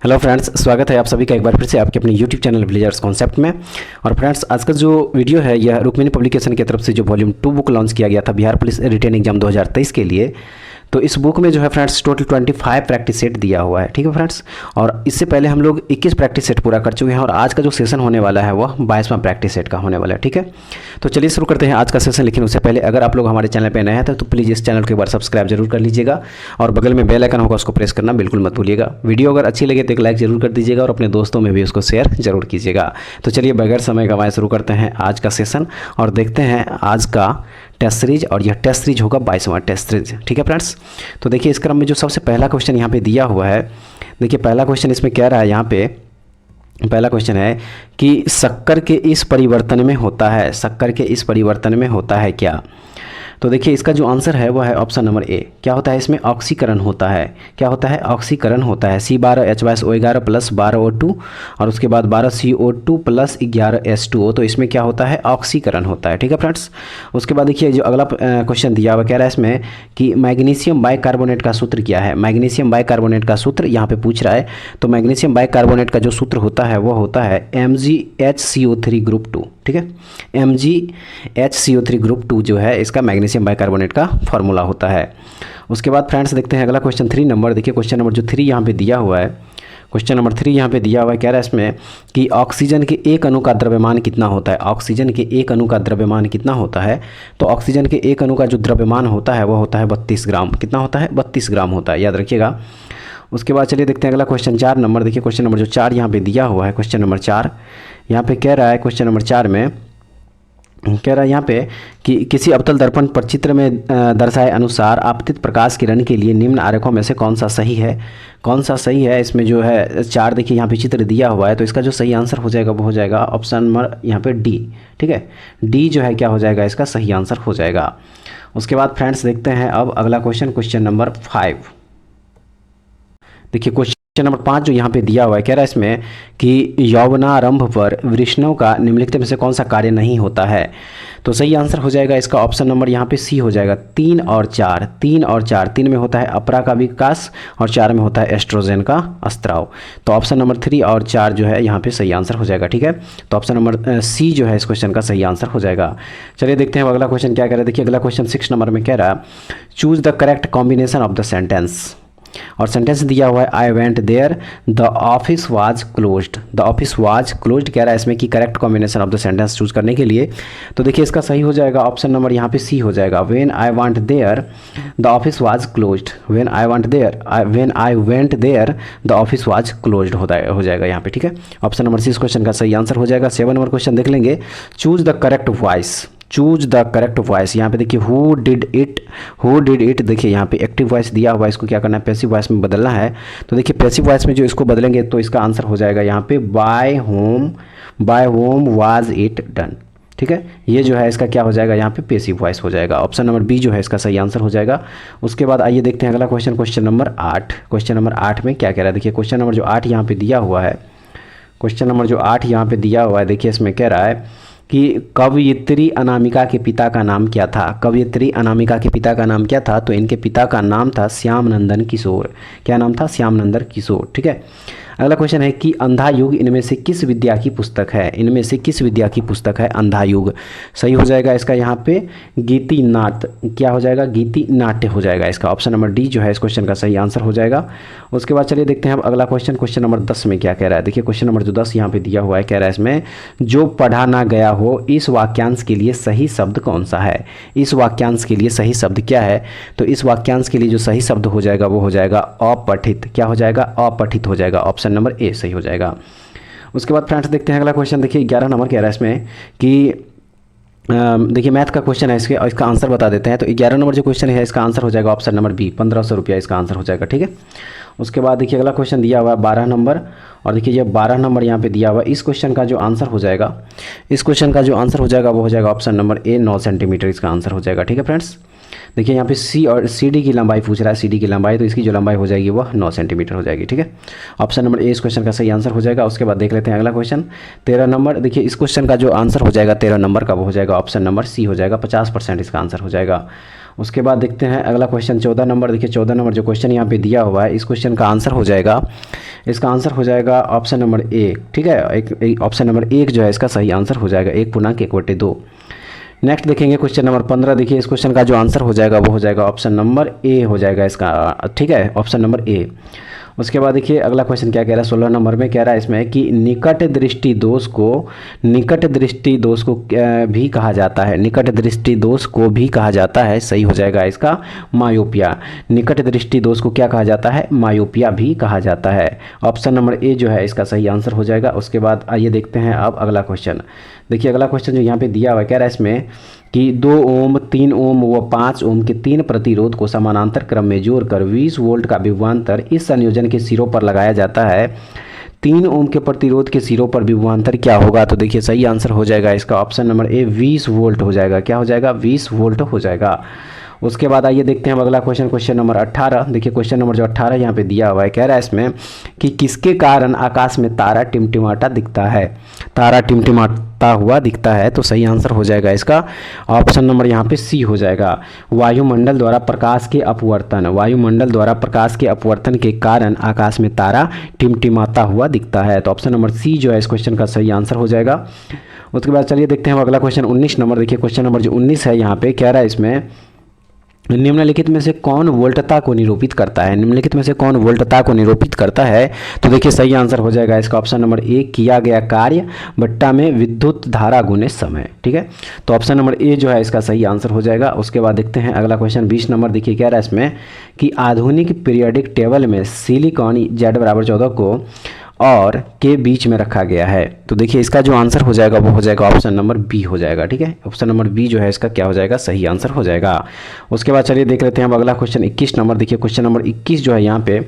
Hello friends, स्वागत है आप सभी का एक बार फिर से आपके अपने यूट्यूब चैनल विलेजर्स कॉन्सेप्ट में। और फ्रेंड्स, आज का जो वीडियो है यह रुक्मिणी पब्लिकेशन की तरफ से जो वॉल्यूम 2 बुक लॉन्च किया गया था बिहार पुलिस रिटेन एग्जाम 2023 के लिए। तो इस बुक में जो है फ्रेंड्स टोटल 25 प्रैक्टिस सेट दिया हुआ है, ठीक है फ्रेंड्स। और इससे पहले हम लोग 21 प्रैक्टिस सेट पूरा कर चुके हैं और आज का जो सेशन होने वाला है वह 22वां प्रैक्टिस सेट का होने वाला है, ठीक है। तो चलिए शुरू करते हैं आज का सेशन। लेकिन उससे पहले अगर आप लोग हमारे चैनल पर नए हैं तो प्लीज़ इस चैनल को एक बार सब्सक्राइब जरूर कर लीजिएगा और बगल में बेल आइकन होगा उसको प्रेस करना बिल्कुल मत भूलिएगा। वीडियो अगर अच्छी लगे तो एक लाइक जरूर कर दीजिएगा और अपने दोस्तों में भी उसको शेयर जरूर कीजिएगा। तो चलिए बगैर समय गंवाए शुरू करते हैं आज का सेशन और देखते हैं आज का टेस्ट सीरीज। और यह टेस्ट सीरीज होगा 22वां टेस्ट सीरीज, ठीक है फ्रेंड्स। तो देखिए इस क्रम में जो सबसे पहला क्वेश्चन यहाँ पे दिया हुआ है, देखिए पहला क्वेश्चन इसमें कह रहा है, यहाँ पे पहला क्वेश्चन है कि शक्कर के इस परिवर्तन में होता है, शक्कर के इस परिवर्तन में होता है क्या। तो देखिए इसका जो आंसर है वह है ऑप्शन नंबर ए। क्या होता है इसमें? ऑक्सीकरण होता है। क्या होता है? ऑक्सीकरण होता है। C12H22O11 प्लस 12O2 और उसके बाद 12CO2 प्लस 11H2O। तो इसमें क्या होता है? ऑक्सीकरण होता है, ठीक है फ्रेंड्स। उसके बाद देखिए जो अगला क्वेश्चन दिया हुआ कह रहा है इसमें कि मैग्नीशियम बाइकार्बोनेट का सूत्र क्या है। मैग्नीशियम बाइकार्बोनेट का सूत्र यहाँ पे पूछ रहा है। तो मैग्नीशियम बाइकार्बोनेट का जो सूत्र होता है वो होता है MgHCO3 ग्रुप 2, ठीक है। MgHCO3 ग्रुप 2 जो है इसका मैग्नीशियम बाइकार्बोनेट का फॉर्मूला होता है। उसके बाद फ्रेंड्स देखते हैं अगला क्वेश्चन 3 नंबर। देखिए क्वेश्चन नंबर जो 3 यहाँ पे दिया हुआ है, क्वेश्चन नंबर 3 यहाँ पे दिया हुआ है, कह रहा है इसमें कि ऑक्सीजन के एक अणु का द्रव्यमान कितना होता है। ऑक्सीजन के एक अणु का द्रव्यमान कितना होता है? तो ऑक्सीजन के एक अणु का जो द्रव्यमान होता है वह होता है 32 ग्राम। कितना होता है? 32 ग्राम होता है, याद रखिएगा। उसके बाद चलिए देखते हैं अगला क्वेश्चन 4 नंबर। देखिए क्वेश्चन नंबर जो 4 यहाँ पे दिया हुआ है, क्वेश्चन नंबर 4 यहाँ पे कह रहा है, क्वेश्चन नंबर 4 में कह रहा है यहाँ पे कि किसी अवतल दर्पण पर चित्र में दर्शाए अनुसार आपतित प्रकाश किरण के लिए निम्न आरेखों में से कौन सा सही है। कौन सा सही है? इसमें जो है 4 देखिए यहाँ पे चित्र दिया हुआ है, तो इसका जो सही आंसर हो जाएगा वो हो जाएगा ऑप्शन नंबर यहाँ पे डी, ठीक है। डी जो है क्या हो जाएगा? इसका सही आंसर हो जाएगा। उसके बाद फ्रेंड्स देखते हैं अब अगला क्वेश्चन, क्वेश्चन नंबर 5। देखिए क्वेश्चन नंबर 5 जो यहाँ पे दिया हुआ है, कह रहा है इसमें कि यौवनारंभ पर वृषणों का निम्नलिखित में से कौन सा कार्य नहीं होता है। तो सही आंसर हो जाएगा इसका ऑप्शन नंबर यहाँ पे सी हो जाएगा। 3 और 4, 3 और 4, 3 में होता है अपरा का विकास और 4 में होता है एस्ट्रोजन का स्त्राव। तो ऑप्शन नंबर 3 और 4 जो है यहाँ पे सही आंसर हो जाएगा, ठीक है। तो ऑप्शन नंबर सी जो है इस क्वेश्चन का सही आंसर हो जाएगा। चलिए देखते हैं अगला क्वेश्चन क्या कह रहा है। देखिए अगला क्वेश्चन 6 नंबर में कह रहा है choose the correct combination of the sentence. और सेंटेंस दिया हुआ है I went there the office was closed. The office was closed कह रहा है इसमें कि correct combination of the sentence choose करने के लिए। तो देखिए इसका सही हो जाएगा ऑप्शन नंबर यहाँ पे सी हो जाएगा। When I want there the office was closed. When I went there the office was closed हो जाएगा यहाँ पे, ठीक है। ऑप्शन नंबर सी इस क्वेश्चन का सही आंसर हो जाएगा। 7 नंबर क्वेश्चन देख लेंगे, choose the correct voice. Choose the correct voice. यहाँ पे देखिए हु डिड इट, देखिए यहाँ पे एक्टिव वॉइस दिया हुआ है, इसको क्या करना है? पैसिव वॉइस में बदलना है। तो देखिए पैसिव वॉइस में जो इसको बदलेंगे तो इसका आंसर हो जाएगा यहाँ पे by whom was it done, ठीक है। ये जो है इसका क्या हो जाएगा? यहाँ पे पैसिव वॉइस हो जाएगा। ऑप्शन नंबर बी जो है इसका सही आंसर हो जाएगा। उसके बाद आइए देखते हैं अगला question, question number 8। Question number 8 में क्या कह रहा है? देखिए क्वेश्चन नंबर जो 8 यहाँ पे दिया हुआ है, क्वेश्चन नंबर जो 8 यहाँ पे दिया हुआ है, देखिए इसमें कह रहा है कि कवयित्री अनामिका के पिता का नाम क्या था। कवयित्री अनामिका के पिता का नाम क्या था? तो इनके पिता का नाम था श्याम नंदन किशोर। क्या नाम था? श्याम नंदन किशोर, ठीक है। अगला क्वेश्चन है कि अंधा युग इनमें से किस विद्या की पुस्तक है। इनमें से किस विद्या की पुस्तक है अंधा युग? सही हो जाएगा इसका यहाँ पे गीति नाट्य। क्या हो जाएगा? गीति नाट्य हो जाएगा इसका। ऑप्शन नंबर डी जो है इस क्वेश्चन का सही आंसर हो जाएगा। उसके बाद चलिए देखते हैं अब अगला क्वेश्चन, क्वेश्चन नंबर 10 में क्या कह रहा है। देखिए क्वेश्चन नंबर जो 10 यहाँ पे दिया हुआ है, कह रहा है इसमें जो पढ़ा ना गया हो इस वाक्यांश के लिए सही शब्द कौन सा है। इस वाक्यांश के लिए सही शब्द क्या है? तो इस वाक्यांश के लिए जो सही शब्द हो जाएगा वो हो जाएगा अपठित। क्या हो जाएगा? अपठित हो जाएगा। ऑप्शन नंबर ए सही हो जाएगा। उसके बाद फ्रेंड्स देखते हैं अगला क्वेश्चन। देखिए 11 नंबर कह रहा है इसमें कि देखिए मैथ का क्वेश्चन है, इसका आंसर बता देते हैं। तो 11 नंबर जो क्वेश्चन है इसका आंसर हो जाएगा ऑप्शन नंबर बी, 1500 रुपया इसका आंसर हो जाएगा, ठीक है। उसके बाद देखिए अगला क्वेश्चन दिया हुआ है 12 नंबर। और देखिए ये 12 नंबर यहाँ पे दिया हुआ है, इस क्वेश्चन का जो आंसर हो जाएगा, इस क्वेश्चन का जो आंसर हो जाएगा वो हो जाएगा ऑप्शन नंबर ए, 9 सेंटीमीटर इसका आंसर हो जाएगा, ठीक है फ्रेंड्स। देखिए यहाँ पे सी और सी डी की लंबाई पूछ रहा है, सी डी की लंबाई, तो इसकी जो लंबाई हो जाएगी वह 9 सेंटीमीटर हो जाएगी, ठीक है। ऑप्शन नंबर ए इस क्वेश्चन का सही आंसर हो जाएगा। उसके बाद देख लेते हैं अगला क्वेश्चन 13 नंबर। देखिए इस क्वेश्चन का जो आंसर हो जाएगा 13 नंबर का वो हो जाएगा ऑप्शन नंबर सी हो जाएगा, 50% इसका आंसर हो जाएगा। उसके बाद देखते हैं अगला क्वेश्चन 14 नंबर। देखिए 14 नंबर जो क्वेश्चन यहाँ पे दिया हुआ है, इस क्वेश्चन का आंसर हो जाएगा, इसका आंसर हो जाएगा ऑप्शन नंबर ए। ठीक है, एक ऑप्शन नंबर 1 जो है इसका सही आंसर हो जाएगा, 1/1/2। नेक्स्ट देखेंगे क्वेश्चन नंबर 15। देखिए इस क्वेश्चन का जो आंसर हो जाएगा वो हो जाएगा ऑप्शन नंबर ए हो जाएगा इसका। ठीक है, ऑप्शन नंबर ए। उसके बाद देखिए अगला क्वेश्चन क्या कह रहा है, 16 नंबर में कह रहा है इसमें कि निकट दृष्टि दोष को भी कहा जाता है, निकट दृष्टि दोष को भी कहा जाता है, सही हो जाएगा इसका मायोपिया। निकट दृष्टि दोष को क्या कहा जाता है, मायोपिया भी कहा जाता है। ऑप्शन नंबर ए जो है इसका सही आंसर हो जाएगा। उसके बाद आइए देखते हैं अब अगला क्वेश्चन। देखिए अगला क्वेश्चन जो यहाँ पे दिया हुआ है, कह रहा है इसमें कि 2 ओम, 3 ओम व 5 ओम के 3 प्रतिरोध को समानांतर क्रम में जोड़कर 20 वोल्ट का विभवांतर इस संयोजन के सिरों पर लगाया जाता है। 3 ओम के प्रतिरोध के सिरों पर विभवांतर क्या होगा? तो देखिए सही आंसर हो जाएगा इसका ऑप्शन नंबर ए, 20 वोल्ट हो जाएगा। क्या हो जाएगा? 20 वोल्ट हो जाएगा। उसके बाद आइए देखते हैं अब अगला क्वेश्चन, क्वेश्चन नंबर 18। देखिए क्वेश्चन नंबर जो 18 यहाँ पे दिया हुआ है, कह रहा है इसमें कि किसके कारण आकाश में तारा टिमटिमाता दिखता है, तारा टिमटिमाता हुआ दिखता है। तो सही आंसर हो जाएगा इसका ऑप्शन नंबर यहाँ पे सी हो जाएगा। वायुमंडल द्वारा प्रकाश के अपवर्तन, वायुमंडल द्वारा प्रकाश के अपवर्तन के कारण आकाश में तारा टिमटिमाता हुआ दिखता है। तो ऑप्शन नंबर सी जो है इस क्वेश्चन का सही आंसर हो जाएगा। उसके बाद चलिए देखते हैं अगला क्वेश्चन 19 नंबर। देखिए क्वेश्चन नंबर जो 19 है यहाँ पे कह रहा है इसमें निम्नलिखित में से कौन वोल्टता को निरूपित करता है, निम्नलिखित में से कौन वोल्टता को निरूपित करता है? तो देखिए सही आंसर हो जाएगा इसका ऑप्शन नंबर ए, किया गया कार्य बट्टा में विद्युत धारा गुने समय। ठीक है, तो ऑप्शन नंबर ए जो है इसका सही आंसर हो जाएगा। उसके बाद देखते हैं अगला क्वेश्चन 20 नंबर। देखिए कह रहा है इसमें कि आधुनिक पीरियोडिक टेबल में सिलिकॉन Z=14 को और के बीच में रखा गया है। तो देखिए इसका जो आंसर हो जाएगा वो हो जाएगा ऑप्शन नंबर बी हो जाएगा। ठीक है, ऑप्शन नंबर बी जो है इसका क्या हो जाएगा, सही आंसर हो जाएगा। उसके बाद चलिए देख लेते हैं अब अगला क्वेश्चन 21 नंबर। देखिए क्वेश्चन नंबर 21 जो है यहाँ पे,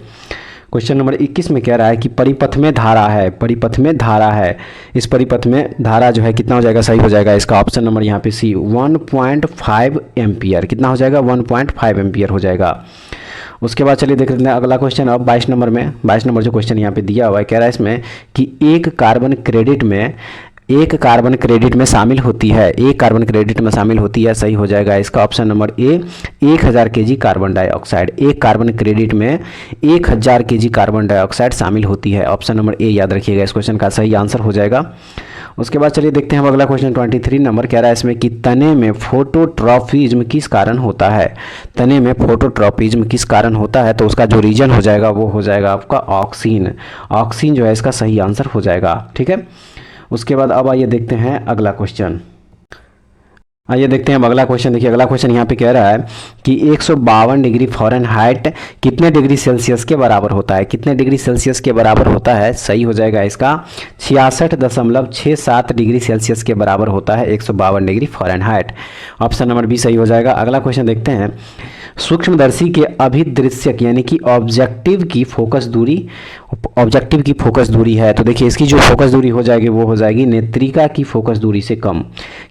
क्वेश्चन नंबर 21 में कह रहा है कि परिपथ में धारा है, परिपथ में धारा है, इस परिपथ में धारा जो है कितना हो जाएगा, सही हो जाएगा इसका ऑप्शन नंबर यहाँ पे सी, 1.5 एम्पियर। कितना हो जाएगा, 1.5 एम्पियर हो जाएगा। उसके बाद चलिए देख लेते हैं अगला क्वेश्चन अब 22 नंबर में। 22 नंबर जो क्वेश्चन यहाँ पे दिया हुआ है, कह रहा है इसमें कि एक कार्बन क्रेडिट में शामिल होती है, एक कार्बन क्रेडिट में शामिल होती है, सही हो जाएगा इसका ऑप्शन नंबर ए, 1000 केजी कार्बन डाइऑक्साइड। एक कार्बन क्रेडिट में 1000 केजी कार्बन डाइऑक्साइड शामिल होती है, ऑप्शन नंबर ए याद रखिएगा, इस क्वेश्चन का सही आंसर हो जाएगा। उसके बाद चलिए देखते हैं अब अगला क्वेश्चन 23 नंबर। कह रहा है इसमें कि तने में फोटोट्रॉपिज्म किस कारण होता है, तने में फोटोट्रॉपिज्म किस कारण होता है? तो उसका जो रीजन हो जाएगा वो हो जाएगा आपका ऑक्सीन, ऑक्सीन जो है इसका सही आंसर हो जाएगा। ठीक है, उसके बाद अब आइए देखते हैं अगला क्वेश्चन, आइए देखते हैं अब अगला क्वेश्चन। देखिए अगला क्वेश्चन यहाँ पे कह रहा है कि 152 डिग्री फ़ारेनहाइट कितने डिग्री सेल्सियस के बराबर होता है, कितने डिग्री सेल्सियस के बराबर होता है? सही हो जाएगा इसका 66.67 डिग्री सेल्सियस के बराबर होता है 152 degree Fahrenheit, option number B सही हो जाएगा। अगला क्वेश्चन देखते हैं, सूक्ष्मदर्शी के अभिदृश्यक यानी कि ऑब्जेक्टिव की फोकस दूरी है। तो देखिए इसकी जो फोकस दूरी हो जाएगी वो हो जाएगी नेत्रिका की फोकस दूरी से कम।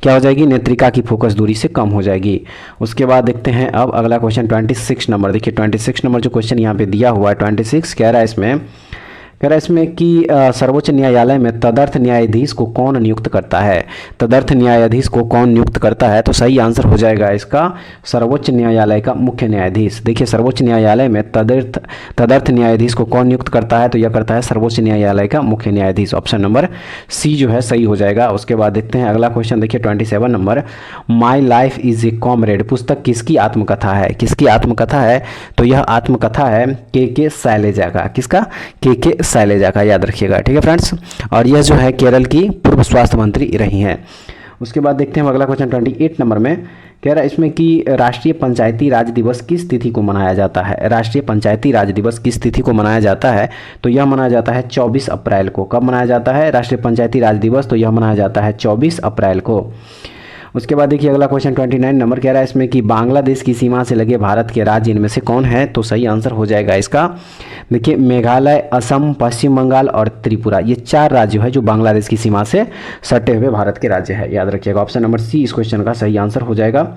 क्या हो जाएगी, नेत्रिका की फोकस दूरी से कम हो जाएगी। उसके बाद देखते हैं अब अगला क्वेश्चन 26 नंबर। देखिए 26 नंबर जो क्वेश्चन यहाँ पे दिया हुआ है 26 कह रहा है इसमें कि सर्वोच्च न्यायालय में तदर्थ न्यायाधीश को कौन नियुक्त करता है, तदर्थ न्यायाधीश को कौन नियुक्त करता है? तो सही आंसर हो जाएगा इसका सर्वोच्च न्यायालय का मुख्य न्यायाधीश। देखिए सर्वोच्च न्यायालय में तदर्थ न्यायाधीश को कौन नियुक्त करता है? तो यह करता है सर्वोच्च न्यायालय का मुख्य न्यायाधीश, ऑप्शन नंबर सी जो है सही हो जाएगा। उसके बाद देखते हैं अगला क्वेश्चन। देखिए 27 number, my life is a comrade पुस्तक किसकी आत्मकथा है, किसकी आत्मकथा है? तो यह आत्मकथा है के शैलजा का, किसका, के शैलजा का, याद रखिएगा। ठीक है फ्रेंड्स, और यह जो है केरल की पूर्व स्वास्थ्य मंत्री रही हैं। उसके बाद देखते हैं अगला क्वेश्चन 28 नंबर में कह रहा है इसमें कि राष्ट्रीय पंचायती राज दिवस किस तिथि को मनाया जाता है, राष्ट्रीय पंचायती राज दिवस किस तिथि को मनाया जाता है? तो यह मनाया जाता है 24 अप्रैल को। कब मनाया जाता है राष्ट्रीय पंचायती राज दिवस? तो यह मनाया जाता है 24 अप्रैल को। उसके बाद देखिए अगला क्वेश्चन 29 नंबर कह रहा है इसमें कि बांग्लादेश की सीमा से लगे भारत के राज्य इनमें से कौन है? तो सही आंसर हो जाएगा इसका, देखिए मेघालय, असम, पश्चिम बंगाल और त्रिपुरा, ये 4 राज्य है जो बांग्लादेश की सीमा से सटे हुए भारत के राज्य है, याद रखिएगा। ऑप्शन नंबर सी इस क्वेश्चन का सही आंसर हो जाएगा।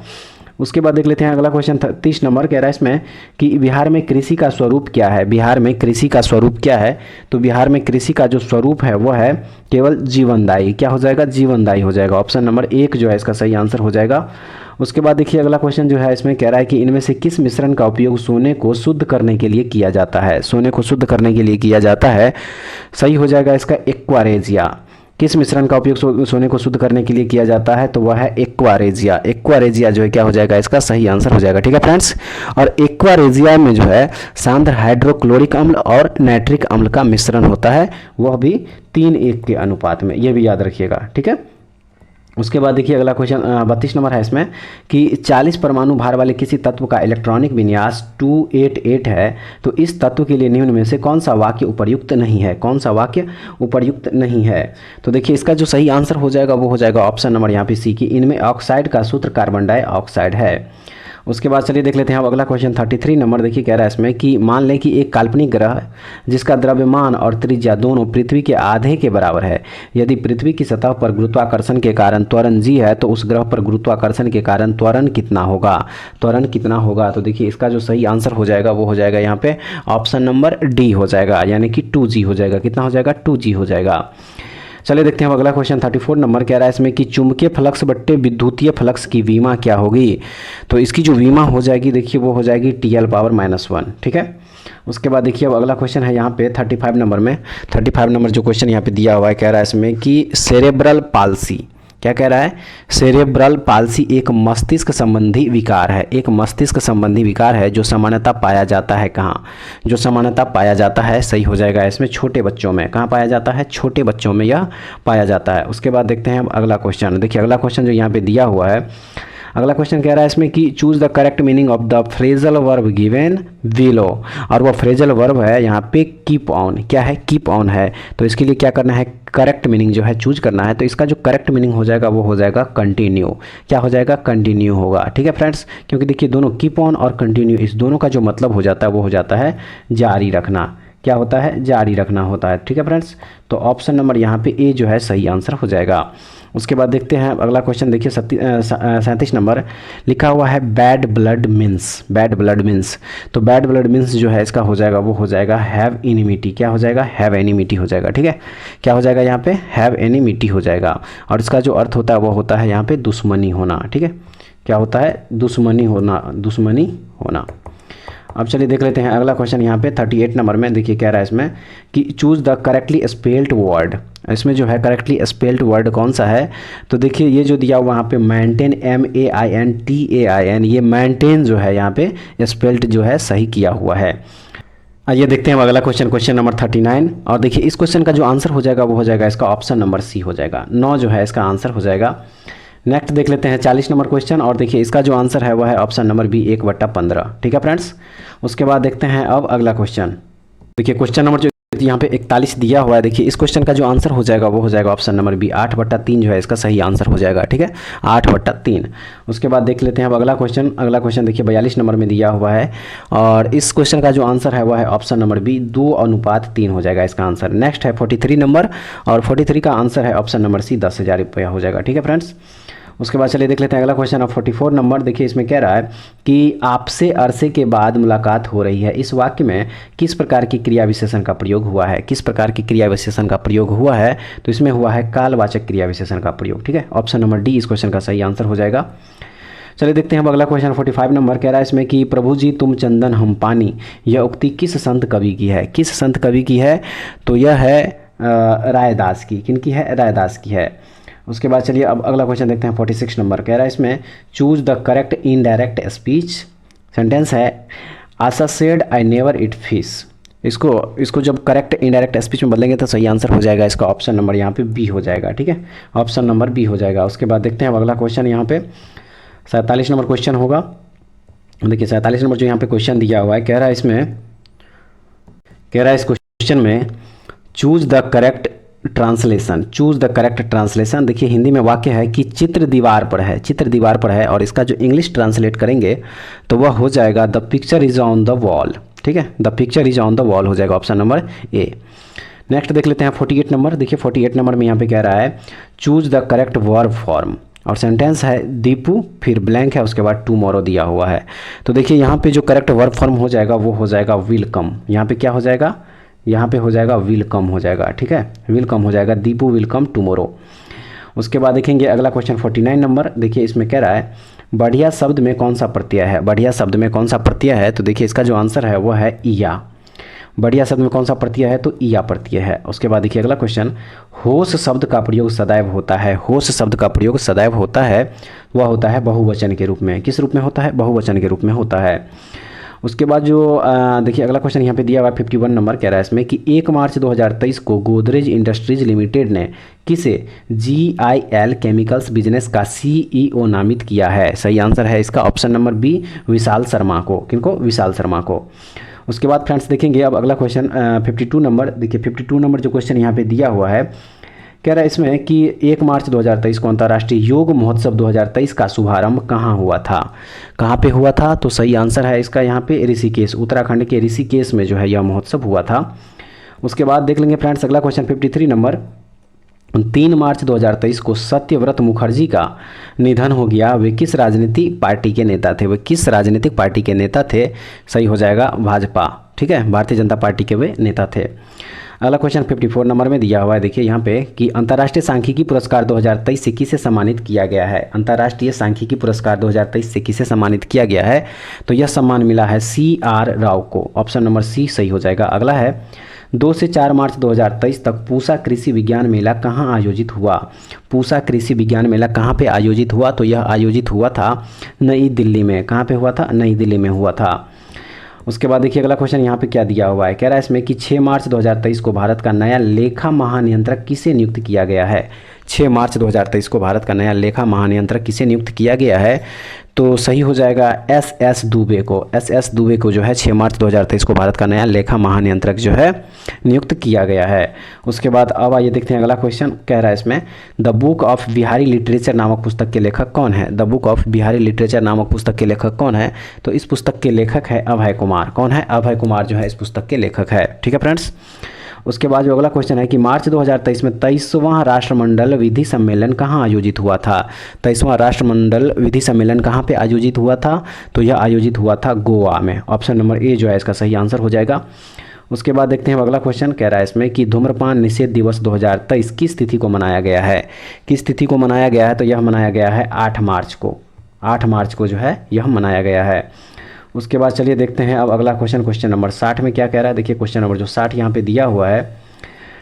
उसके बाद देख लेते हैं अगला क्वेश्चन 30 नंबर कह रहा है इसमें कि बिहार में कृषि का स्वरूप क्या है। बिहार में कृषि का स्वरूप क्या है? तो बिहार में कृषि का जो स्वरूप है वो है केवल जीवनदायी। क्या हो जाएगा? जीवनदायी हो जाएगा। ऑप्शन नंबर 1 जो है इसका सही आंसर हो जाएगा। उसके बाद देखिए अगला क्वेश्चन जो है इसमें कह रहा है कि इनमें से किस मिश्रण का उपयोग सोने को शुद्ध करने के लिए किया जाता है। सोने को शुद्ध करने के लिए किया जाता है, सही हो जाएगा इसका एक्वारेजिया। किस मिश्रण का उपयोग सोने को शुद्ध करने के लिए किया जाता है? तो वह है एक्वारेजिया। एक्वारेजिया जो है क्या हो जाएगा? इसका सही आंसर हो जाएगा। ठीक है फ्रेंड्स, और एक्वारेजिया में जो है सांद्र हाइड्रोक्लोरिक अम्ल और नाइट्रिक अम्ल का मिश्रण होता है, वह भी 3:1 के अनुपात में, ये भी याद रखिएगा। ठीक है, उसके बाद देखिए अगला क्वेश्चन 32 नंबर है इसमें कि 40 परमाणु भार वाले किसी तत्व का इलेक्ट्रॉनिक विन्यास 288 है, तो इस तत्व के लिए निम्न में से कौन सा वाक्य उपर्युक्त नहीं है? कौन सा वाक्य उपर्युक्त नहीं है? तो देखिए इसका जो सही आंसर हो जाएगा वो हो जाएगा ऑप्शन नंबर यहाँ पे सी की इनमें ऑक्साइड का सूत्र कार्बन डाइऑक्साइड है। उसके बाद चलिए देख लेते हैं अब अगला क्वेश्चन 33 नंबर। देखिए कह रहा है इसमें कि मान लें कि एक काल्पनिक ग्रह जिसका द्रव्यमान और त्रिज्या दोनों पृथ्वी के आधे के बराबर है, यदि पृथ्वी की सतह पर गुरुत्वाकर्षण के कारण त्वरण जी है, तो उस ग्रह पर गुरुत्वाकर्षण के कारण त्वरण कितना होगा? त्वरण कितना होगा? तो देखिए इसका जो सही आंसर हो जाएगा वो हो जाएगा यहाँ पे ऑप्शन नंबर डी हो जाएगा, यानी कि 2g हो जाएगा। कितना हो जाएगा? 2g हो जाएगा। चलिए देखते हैं अब अगला क्वेश्चन 34 नंबर कह रहा है इसमें कि चुंबकीय फ्लक्स बट्टे विद्युतीय फ्लक्स की विमा क्या होगी? तो इसकी जो विमा हो जाएगी देखिए वो हो जाएगी TL⁻⁻1। ठीक है, उसके बाद देखिए अब अगला क्वेश्चन है यहाँ पे 35 नंबर में। 35 नंबर जो क्वेश्चन यहाँ पे दिया हुआ है कह रहा है इसमें कि सेरेब्रल पाल्सी, क्या कह रहा है? सेरेब्रल पाल्सी एक मस्तिष्क संबंधी विकार है। एक मस्तिष्क संबंधी विकार है जो सामान्यतः पाया जाता है कहाँ? जो सामान्यतः पाया जाता है, सही हो जाएगा इसमें छोटे बच्चों में। कहाँ पाया जाता है? छोटे बच्चों में यह पाया जाता है। उसके बाद देखते हैं अब अगला क्वेश्चन। देखिए अगला क्वेश्चन जो यहाँ पे दिया हुआ है, अगला क्वेश्चन कह रहा है इसमें कि choose the correct meaning of the phrasal verb given below, और वो फ्रेजल वर्ब है यहाँ पे कीप ऑन। क्या है? कीप ऑन है। तो इसके लिए क्या करना है? करेक्ट मीनिंग जो है चूज करना है। तो इसका जो करेक्ट मीनिंग हो जाएगा वो हो जाएगा कंटिन्यू। क्या हो जाएगा? कंटिन्यू होगा। ठीक है फ्रेंड्स, क्योंकि देखिए दोनों कीप ऑन और कंटिन्यू इस दोनों का जो मतलब हो जाता है वो हो जाता है जारी रखना। क्या होता है? जारी रखना होता है। ठीक है फ्रेंड्स, तो ऑप्शन नंबर यहाँ पे ए जो है सही आंसर हो जाएगा। उसके बाद देखते हैं अगला क्वेश्चन। देखिए 37 नंबर लिखा हुआ है bad blood means. Bad blood means, तो बैड ब्लड मीन्स जो है इसका हो जाएगा वो हो जाएगा हैव एनिमिटी। क्या हो जाएगा? हैव एनिमिटी हो जाएगा। ठीक है, क्या हो जाएगा यहाँ पे? हैव एनिमिटी हो जाएगा। और इसका जो अर्थ होता है वो होता है यहाँ पे दुश्मनी होना। ठीक है, क्या होता है? दुश्मनी होना, दुश्मनी होना। अब चलिए देख लेते हैं अगला क्वेश्चन यहाँ पे 38 नंबर में। देखिए कह रहा है इसमें कि choose the correctly spelled word. इसमें जो है करेक्टली स्पेल्ड वर्ड कौन सा है? तो देखिए ये जो दिया हुआ वहाँ पे मेंटेन, MAINTAIN, ये मेंटेन जो है यहाँ पे स्पेल्ड जो है सही किया हुआ है। आइए देखते हैं अगला क्वेश्चन, क्वेश्चन नंबर 39। और देखिए इस क्वेश्चन का जो आंसर हो जाएगा वो हो जाएगा इसका ऑप्शन नंबर सी हो जाएगा। 9 जो है इसका आंसर हो जाएगा। नेक्स्ट देख लेते हैं 40 नंबर क्वेश्चन। और देखिए इसका जो आंसर है वह है ऑप्शन नंबर बी 1/15। ठीक है फ्रेंड्स, उसके बाद देखते हैं अब अगला क्वेश्चन। देखिए क्वेश्चन नंबर जो यहाँ पे 41 दिया हुआ है, देखिए इस क्वेश्चन का जो आंसर हो जाएगा वो हो जाएगा ऑप्शन नंबर बी 8/3 जो है इसका सही आंसर हो जाएगा। ठीक है, 8/3। उसके बाद देख लेते हैं अब अगला क्वेश्चन। अगला क्वेश्चन देखिए 42 नंबर में दिया हुआ है, और इस क्वेश्चन का जो आंसर है वह है ऑप्शन नंबर बी 2:3 हो जाएगा इसका आंसर। नेक्स्ट है 43 नंबर, और 43 का आंसर है ऑप्शन नंबर सी 10,000 रुपया हो जाएगा। ठीक है फ्रेंड्स, उसके बाद चलिए देख लेते हैं अगला क्वेश्चन ऑफ 44 नंबर। देखिए इसमें कह रहा है कि आपसे अरसे के बाद मुलाकात हो रही है, इस वाक्य में किस प्रकार की क्रिया विशेषण का प्रयोग हुआ है? किस प्रकार की क्रिया विशेषण का प्रयोग हुआ है? तो इसमें हुआ है कालवाचक क्रिया विशेषण का प्रयोग। ठीक है, ऑप्शन नंबर डी इस क्वेश्चन का सही आंसर हो जाएगा। चलिए देखते हैं अब अगला क्वेश्चन 45 नंबर कह रहा है इसमें कि प्रभु जी तुम चंदन हम पानी, यह उक्ति किस संत कवि की है? किस संत कवि की है? तो यह है रायदास की। किन की है? रायदास की है। उसके बाद चलिए अब अगला क्वेश्चन देखते हैं 46 नंबर कह रहा है इसमें choose the correct indirect speech. Sentence है Asha said I never eat fish. इसको जब करेक्ट इनडायरेक्ट स्पीच में बदलेंगे तो सही आंसर हो जाएगा इसका ऑप्शन नंबर यहाँ पे बी हो जाएगा। ठीक है, ऑप्शन नंबर बी हो जाएगा। उसके बाद देखते हैं अब अगला क्वेश्चन यहाँ पे 47 नंबर क्वेश्चन होगा। देखिए 47 नंबर जो यहाँ पे क्वेश्चन दिया हुआ है कह रहा है इसमें, कह रहा है इस क्वेश्चन में choose the correct translation. Choose the correct translation. देखिए हिंदी में वाक्य है कि चित्र दीवार पर है, चित्र दीवार पर है, और इसका जो इंग्लिश ट्रांसलेट करेंगे तो वह हो जाएगा the picture is on the wall. ठीक है, the picture is on the wall हो जाएगा ऑप्शन नंबर ए। नेक्स्ट देख लेते हैं 48 नंबर। देखिए 48 नंबर में यहाँ पे कह रहा है choose the correct verb form, और सेंटेंस है दीपू, फिर ब्लैंक है, उसके बाद टुमारो दिया हुआ है। तो देखिए यहाँ पे जो करेक्ट वर्ब फॉर्म हो जाएगा वो हो जाएगा विल कम। यहाँ पे क्या हो जाएगा, यहाँ पे हो जाएगा विल कम हो जाएगा, ठीक है, विल कम हो जाएगा, दीपू विल कम टुमारो। उसके बाद देखेंगे अगला क्वेश्चन 49 नंबर। देखिए इसमें कह रहा है बढ़िया शब्द में कौन सा प्रत्यय है, बढ़िया शब्द में कौन सा प्रत्यय है। तो देखिए इसका जो आंसर है वो है ईया। बढ़िया शब्द में कौन सा प्रत्यय है, तो ईया प्रत्यय है। उसके बाद देखिए अगला क्वेश्चन, होश शब्द का प्रयोग सदैव होता है, होश शब्द का प्रयोग सदैव होता है, वह होता है बहुवचन के रूप में। किस रूप में होता है, बहुवचन के रूप में होता है। उसके बाद जो देखिए अगला क्वेश्चन यहाँ पे दिया हुआ 51 नंबर, कह रहा है इसमें कि 1 मार्च 2023 को गोदरेज इंडस्ट्रीज लिमिटेड ने किसे GIL केमिकल्स बिजनेस का CEO नामित किया है। सही आंसर है इसका option number B, Vishal Sharma को। किनको, विशाल शर्मा को। उसके बाद फ्रेंड्स देखेंगे अब अगला क्वेश्चन 52 नंबर। देखिए 52 नंबर जो क्वेश्चन यहाँ पे दिया हुआ है, कह रहा है इसमें कि 1 मार्च 2023 को अंतर्राष्ट्रीय योग महोत्सव 2023 का शुभारंभ कहाँ हुआ था, कहाँ पे हुआ था। तो सही आंसर है इसका यहाँ पे ऋषिकेश, उत्तराखंड के ऋषिकेश में जो है यह महोत्सव हुआ था। उसके बाद देख लेंगे फ्रेंड्स अगला क्वेश्चन 53 नंबर। 3 मार्च 2023 को सत्यव्रत मुखर्जी का निधन हो गया, वे किस राजनीतिक पार्टी के नेता थे, वे किस राजनीतिक पार्टी के नेता थे। सही हो जाएगा भाजपा, ठीक है, भारतीय जनता पार्टी के वे नेता थे। अगला क्वेश्चन 54 नंबर में दिया हुआ है, देखिए यहाँ पे कि अंतर्राष्ट्रीय सांख्यिकी पुरस्कार 2023 से किसे सम्मानित किया गया है। अंतर्राष्ट्रीय सांख्यिकी पुरस्कार 2023 से किसे सम्मानित किया गया है, तो यह सम्मान मिला है CR राव को। ऑप्शन नंबर सी सही हो जाएगा। अगला है 2 से 4 मार्च 2023 तक पूसा कृषि विज्ञान मेला कहाँ आयोजित हुआ। पूसा कृषि विज्ञान मेला कहाँ पे आयोजित हुआ, तो यह आयोजित हुआ था नई दिल्ली में। कहाँ पे हुआ था, नई दिल्ली में हुआ था। उसके बाद देखिए अगला क्वेश्चन यहाँ पे क्या दिया हुआ है, कह रहा है इसमें कि 6 मार्च 2023 को भारत का नया लेखा महानियंत्रक किसे नियुक्त किया गया है। 6 मार्च 2023 को भारत का नया लेखा महानियंत्रक किसे नियुक्त किया गया है, तो सही हो जाएगा SS दुबे को। SS दुबे को जो है 6 मार्च 2023 को भारत का नया लेखा महानियंत्रक जो है नियुक्त किया गया है। उसके बाद अब आइए देखते हैं अगला क्वेश्चन, कह रहा है इसमें the book of Bihari literature नामक पुस्तक के लेखक कौन है। The book of Bihari literature नामक पुस्तक के लेखक कौन है, तो इस पुस्तक के लेखक है अभय कुमार। कौन है, अभय कुमार जो है इस पुस्तक के लेखक है, ठीक है फ्रेंड्स। उसके बाद जो अगला क्वेश्चन है कि मार्च 2023 में 23वां राष्ट्रमंडल विधि सम्मेलन कहाँ आयोजित हुआ था। 23वां राष्ट्रमंडल विधि सम्मेलन कहाँ पे आयोजित हुआ था, तो यह आयोजित हुआ था गोवा में। ऑप्शन नंबर ए जो है इसका सही आंसर हो जाएगा। उसके बाद देखते हैं अगला क्वेश्चन, कह रहा है इसमें कि धूम्रपान निषेध दिवस 2023 किस तिथि को मनाया गया है। किस तिथि को मनाया गया है, तो यह मनाया गया है 8 मार्च को। 8 मार्च को जो है यह मनाया गया है। उसके बाद चलिए देखते हैं अब अगला क्वेश्चन, क्वेश्चन नंबर 60 में क्या कह रहा है। देखिए क्वेश्चन नंबर जो 60 यहाँ पे दिया हुआ है,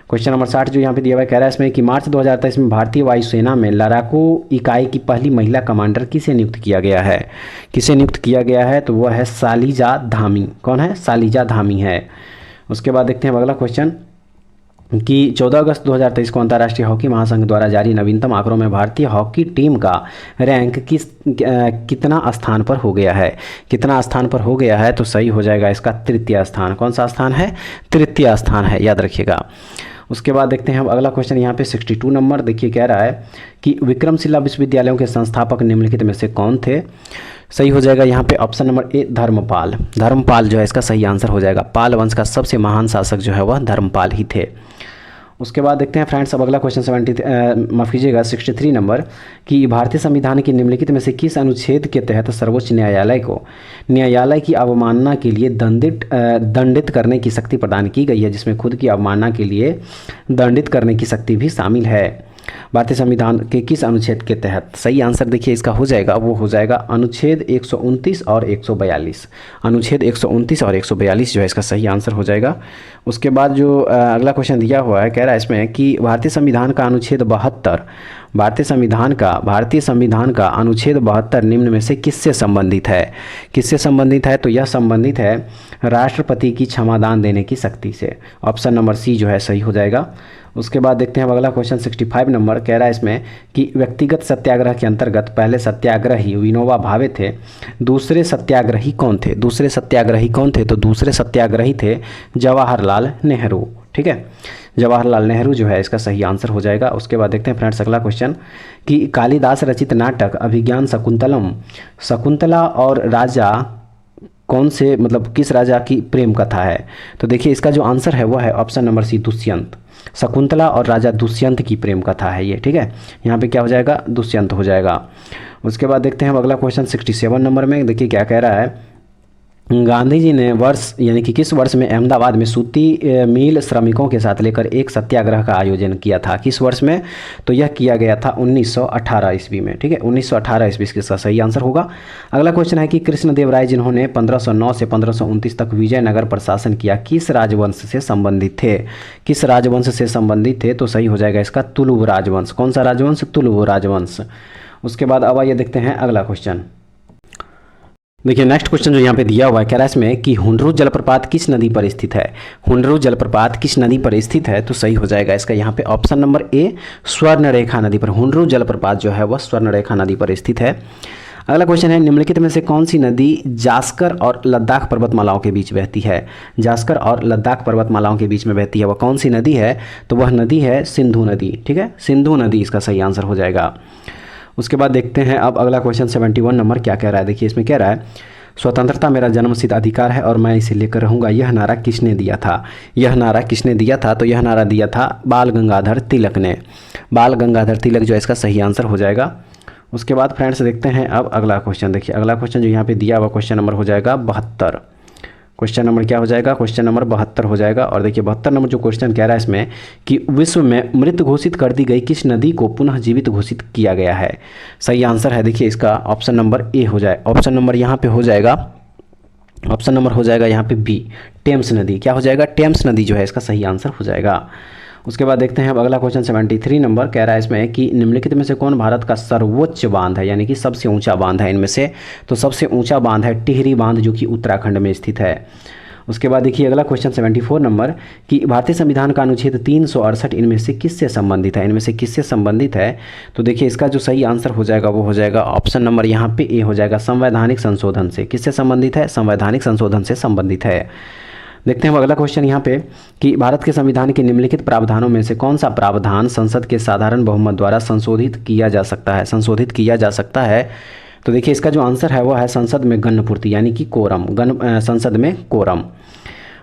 क्वेश्चन नंबर 60 जो यहाँ पे दिया हुआ है, कह रहा है इसमें कि मार्च 2023 में भारतीय वायुसेना में लड़ाकू इकाई की पहली महिला कमांडर किसे नियुक्त किया गया है। किसे नियुक्त किया गया है, तो वह है शालिजा धामी। कौन है, शालिजा धामी है। उसके बाद देखते हैं अब अगला क्वेश्चन कि 14 अगस्त 2023 को अंतर्राष्ट्रीय हॉकी महासंघ द्वारा जारी नवीनतम आंकड़ों में भारतीय हॉकी टीम का रैंक कितना स्थान पर हो गया है। कितना स्थान पर हो गया है, तो सही हो जाएगा इसका तृतीय स्थान। कौन सा स्थान है, तृतीय स्थान है, याद रखिएगा। उसके बाद देखते हैं अब अगला क्वेश्चन यहाँ पे 62 नंबर। देखिए कह रहा है कि विक्रमशिला विश्वविद्यालयों के संस्थापक निम्नलिखित में से कौन थे। सही हो जाएगा यहाँ पे option number A Dharmpal. Dharmpal जो है इसका सही आंसर हो जाएगा। पाल वंश का सबसे महान शासक जो है वह धर्मपाल ही थे। उसके बाद देखते हैं फ्रेंड्स अब अगला क्वेश्चन 63 नंबर कि भारतीय संविधान की निम्नलिखित में से किस अनुच्छेद के तहत सर्वोच्च न्यायालय को न्यायालय की अवमानना के लिए दंडित करने की शक्ति प्रदान की गई है, जिसमें खुद की अवमानना के लिए दंडित करने की शक्ति भी शामिल है। भारतीय संविधान के किस अनुच्छेद के तहत। सही आंसर देखिए इसका हो जाएगा, वो हो जाएगा अनुच्छेद 129 और 142। अनुच्छेद 129 और 142 जो है इसका सही आंसर हो जाएगा। उसके बाद जो अगला क्वेश्चन दिया हुआ है, कह रहा है इसमें कि भारतीय संविधान का अनुच्छेद 72 भारतीय संविधान का अनुच्छेद 72 निम्न में से किससे संबंधित है। किससे संबंधित है, तो यह संबंधित है राष्ट्रपति की क्षमादान देने की शक्ति से। ऑप्शन नंबर सी जो है सही हो जाएगा। उसके बाद देखते हैं अगला क्वेश्चन 65 नंबर। कह रहा है इसमें कि व्यक्तिगत सत्याग्रह के अंतर्गत पहले सत्याग्रही विनोबा भावे थे, दूसरे सत्याग्रही कौन थे। दूसरे सत्याग्रही कौन थे, तो दूसरे सत्याग्रही थे जवाहरलाल नेहरू। ठीक है, जवाहरलाल नेहरू जो है इसका सही आंसर हो जाएगा। उसके बाद देखते हैं फ्रेंड्स अगला क्वेश्चन कि कालिदास रचित नाटक अभिज्ञान शकुंतलम शकुंतला और राजा कौन से मतलब किस राजा की प्रेम कथा है? तो देखिए इसका जो आंसर है वह है option number C, Dushyant. Shakuntala और राजा दुष्यंत की प्रेम कथा है ये, ठीक है। यहाँ पे क्या हो जाएगा? दुष्यंत हो जाएगा। उसके बाद देखते हैं हम अगला क्वेश्चन 67 नंबर में। देखिए क्या कह रहा है, गांधी जी ने वर्ष यानी कि किस वर्ष में अहमदाबाद में सूती मिल श्रमिकों के साथ लेकर एक सत्याग्रह का आयोजन किया था? किस वर्ष में? तो यह किया गया था 1918 ईस्वी में, ठीक है। 1918 ईस्वी इसका सही आंसर होगा। अगला क्वेश्चन है कि कृष्णदेव राय जिन्होंने 1509 से 1529 तक विजयनगर पर शासन किया, किस राजवंश से संबंधित थे? किस राजवंश से संबंधित थे? तो सही हो जाएगा इसका तुलुव राजवंश। कौन सा राजवंश? तुलुव राजवंश। उसके बाद अब आइए देखते हैं अगला क्वेश्चन। देखिए नेक्स्ट क्वेश्चन जो यहाँ पे दिया हुआ है, कह रहा है इसमें कि हुंडरू जलप्रपात किस नदी पर स्थित है? हुंडरू जलप्रपात किस नदी पर स्थित है? तो सही हो जाएगा इसका यहाँ पे ऑप्शन नंबर ए, स्वर्णरेखा नदी पर। हुंडरू जलप्रपात जो है वह स्वर्णरेखा नदी पर स्थित है। अगला क्वेश्चन है, निम्नलिखित में से कौन सी नदी जास्कर और लद्दाख पर्वतमालाओं के बीच बहती है? जास्कर और लद्दाख पर्वतमालाओं के बीच में बहती है वह कौन सी नदी है? तो वह नदी है सिंधु नदी, ठीक है। सिंधु नदी इसका सही आंसर हो जाएगा। उसके बाद देखते हैं अब अगला क्वेश्चन 71 नंबर क्या कह रहा है। देखिए इसमें कह रहा है, स्वतंत्रता मेरा जन्मसिद्ध अधिकार है और मैं इसे लेकर रहूँगा, यह नारा किसने दिया था? यह नारा किसने दिया था? तो यह नारा दिया था बाल गंगाधर तिलक ने। बाल गंगाधर तिलक जो है इसका सही आंसर हो जाएगा। उसके बाद फ्रेंड्स देखते हैं अब अगला क्वेश्चन। देखिए अगला क्वेश्चन जो यहाँ पे दिया हुआ क्वेश्चन नंबर हो जाएगा 72। क्वेश्चन नंबर क्या हो जाएगा? क्वेश्चन नंबर 72 हो जाएगा। और देखिए 72 नंबर जो क्वेश्चन कह रहा है इसमें कि विश्व में मृत घोषित कर दी गई किस नदी को पुनः जीवित घोषित किया गया है? सही आंसर है देखिए इसका ऑप्शन नंबर ए हो जाए। ऑप्शन नंबर यहाँ पे हो जाएगा, ऑप्शन नंबर हो जाएगा यहाँ पे बी, टेम्स नदी। क्या हो जाएगा? टेम्स नदी जो है इसका सही आंसर हो जाएगा। उसके बाद देखते हैं अब अगला क्वेश्चन 73 नंबर कह रहा है इसमें कि निम्नलिखित में से कौन भारत का सर्वोच्च बांध है, यानी कि सबसे ऊंचा बांध है इनमें से? तो सबसे ऊंचा बांध है टिहरी बांध जो कि उत्तराखंड में स्थित है। उसके बाद देखिए अगला क्वेश्चन 74 नंबर कि भारतीय संविधान का अनुच्छेद 368 इनमें से किससे संबंधित है? इनमें से किससे संबंधित है? तो देखिए इसका जो सही आंसर हो जाएगा वो हो जाएगा ऑप्शन नंबर यहाँ पे ए हो जाएगा, संवैधानिक संशोधन से। किससे संबंधित है? संवैधानिक संशोधन से संबंधित है। देखते हैं अगला क्वेश्चन यहाँ पे कि भारत के संविधान के निम्नलिखित प्रावधानों में से कौन सा प्रावधान संसद के साधारण बहुमत द्वारा संशोधित किया जा सकता है? संशोधित किया जा सकता है। तो देखिए इसका जो आंसर है वो है संसद में गणपूर्ति, यानी कि कोरम, संसद में कोरम।